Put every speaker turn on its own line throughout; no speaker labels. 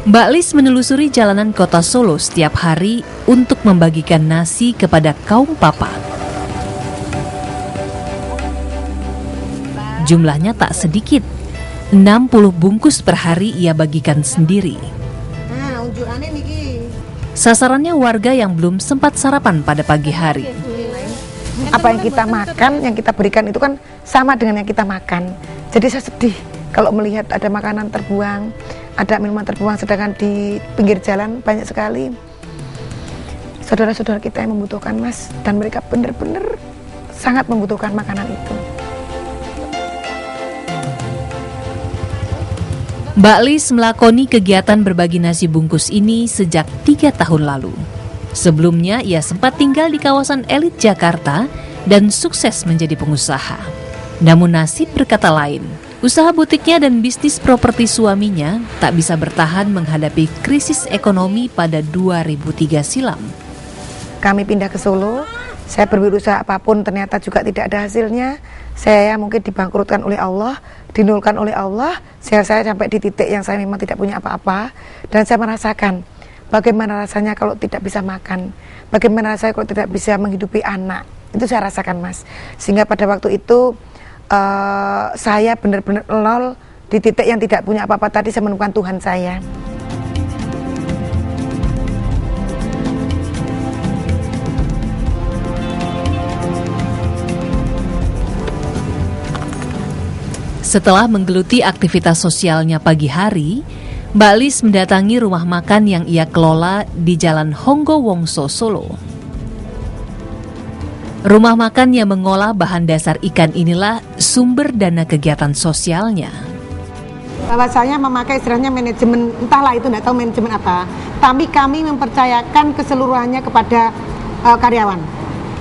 Mbak Lis menelusuri jalanan kota Solo setiap hari untuk membagikan nasi kepada kaum papa. Jumlahnya tak sedikit, 60 bungkus per hari ia bagikan sendiri. Sasarannya warga yang belum sempat sarapan pada pagi hari.
Apa yang kita makan, yang kita berikan itu kan sama dengan yang kita makan. Jadi saya sedih kalau melihat ada makanan terbuang, ada minuman terbuang, sedangkan di pinggir jalan banyak sekali saudara-saudara kita yang membutuhkan, Mas. Dan mereka benar-benar sangat membutuhkan makanan itu.
Mbak Lis melakoni kegiatan berbagi nasi bungkus ini sejak 3 tahun lalu. Sebelumnya ia sempat tinggal di kawasan elit Jakarta dan sukses menjadi pengusaha. Namun nasib berkata lain. Usaha butiknya dan bisnis properti suaminya tak bisa bertahan menghadapi krisis ekonomi pada 2003 silam.
Kami pindah ke Solo, saya berwirausaha apapun ternyata juga tidak ada hasilnya. Saya mungkin dibangkrutkan oleh Allah, dinulkan oleh Allah, sehingga saya sampai di titik yang saya memang tidak punya apa-apa. Dan saya merasakan bagaimana rasanya kalau tidak bisa makan, bagaimana rasanya kalau tidak bisa menghidupi anak. Itu saya rasakan, Mas. Sehingga pada waktu itu saya benar-benar nol di titik yang tidak punya apa-apa tadi. Saya menemukan Tuhan saya.
Setelah menggeluti aktivitas sosialnya pagi hari, Mbak Lis mendatangi rumah makan yang ia kelola di Jalan Honggo Wongso, Solo. Rumah makan yang mengolah bahan dasar ikan inilah sumber dana kegiatan sosialnya.
Bahwasanya memakai istilahnya manajemen, entahlah itu tidak tahu manajemen apa, tapi kami mempercayakan keseluruhannya kepada karyawan.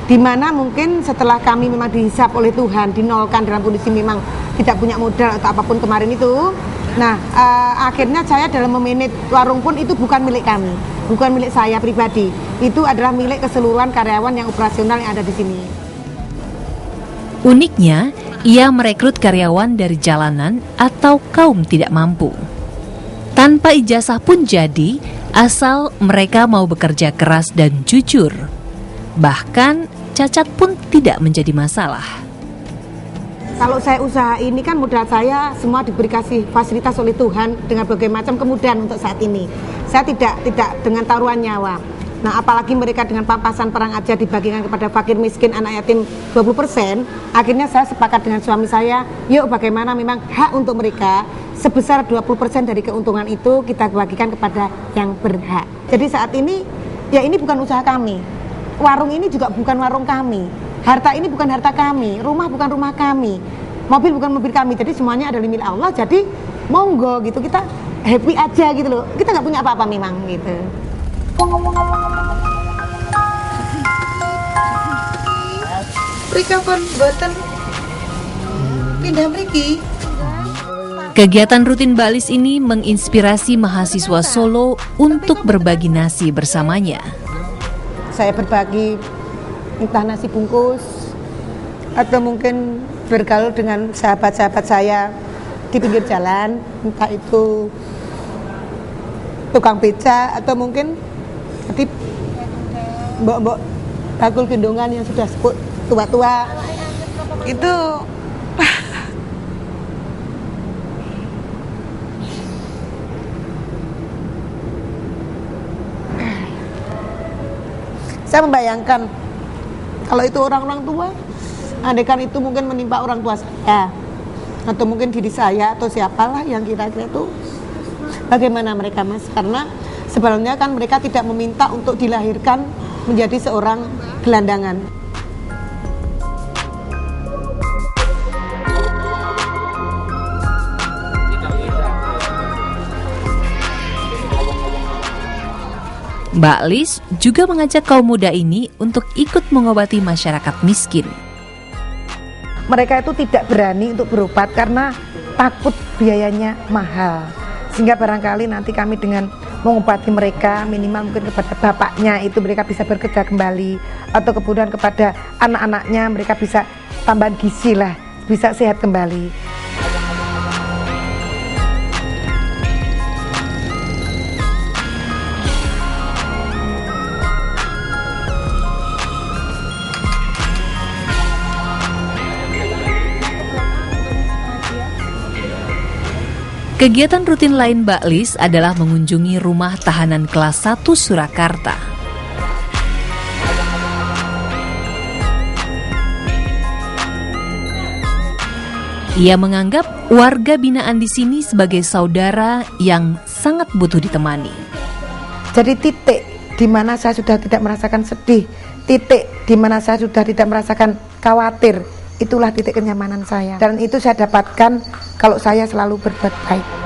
Di mana mungkin setelah kami memang dihisap oleh Tuhan, dinolkan dalam kondisi memang tidak punya modal atau apapun kemarin itu. Nah, akhirnya saya dalam memanage warung pun itu bukan milik kami, bukan milik saya pribadi. Itu adalah milik keseluruhan karyawan yang operasional yang ada di sini.
Uniknya, ia merekrut karyawan dari jalanan atau kaum tidak mampu. Tanpa ijazah pun jadi, asal mereka mau bekerja keras dan jujur. Bahkan, cacat pun tidak menjadi masalah.
Kalau saya usaha ini kan modal saya semua diberi fasilitas oleh Tuhan dengan berbagai macam kemudahan untuk saat ini. Saya tidak dengan taruhan nyawa. Nah, apalagi mereka dengan pampasan perang aja dibagikan kepada fakir miskin, anak yatim 20%. Akhirnya saya sepakat dengan suami saya, yuk bagaimana memang hak untuk mereka sebesar 20% dari keuntungan itu kita bagikan kepada yang berhak. Jadi saat ini, ya ini bukan usaha kami. Warung ini juga bukan warung kami. Harta ini bukan harta kami, rumah bukan rumah kami, mobil bukan mobil kami. Jadi semuanya adalah milik Allah. Jadi monggo gitu, kita happy aja gitu loh. Kita nggak punya apa-apa memang gitu. Rika pun boten pindah mriki.
Kegiatan rutin Mbak Lis ini menginspirasi mahasiswa Solo untuk berbagi nasi bersamanya.
Saya berbagi entah nasi bungkus atau mungkin bergaul dengan sahabat-sahabat saya di pinggir jalan, entah itu tukang beca atau mungkin tadi mbok-mbok bakul gendongan yang sudah sepuh tua-tua itu. Saya membayangkan kalau itu orang-orang tua, andaikan itu mungkin menimpa orang tua saya atau mungkin diri saya atau siapalah yang kira-kira itu, bagaimana mereka, Mas? Karena sebenarnya kan mereka tidak meminta untuk dilahirkan menjadi seorang gelandangan.
Mbak Lis juga mengajak kaum muda ini untuk ikut mengobati masyarakat miskin.
Mereka itu tidak berani untuk berobat karena takut biayanya mahal. Sehingga barangkali nanti kami dengan mengobati mereka minimal mungkin kepada bapaknya itu mereka bisa bekerja kembali, atau kemudian kepada anak-anaknya mereka bisa tambahan gizi lah, bisa sehat kembali.
Kegiatan rutin lain Mbak Lis adalah mengunjungi rumah tahanan kelas 1 Surakarta. Ia menganggap warga binaan di sini sebagai saudara yang sangat butuh ditemani.
Jadi titik di mana saya sudah tidak merasakan sedih, titik di mana saya sudah tidak merasakan khawatir, itulah titik kenyamanan saya. Dan itu saya dapatkan kalau saya selalu berbuat baik.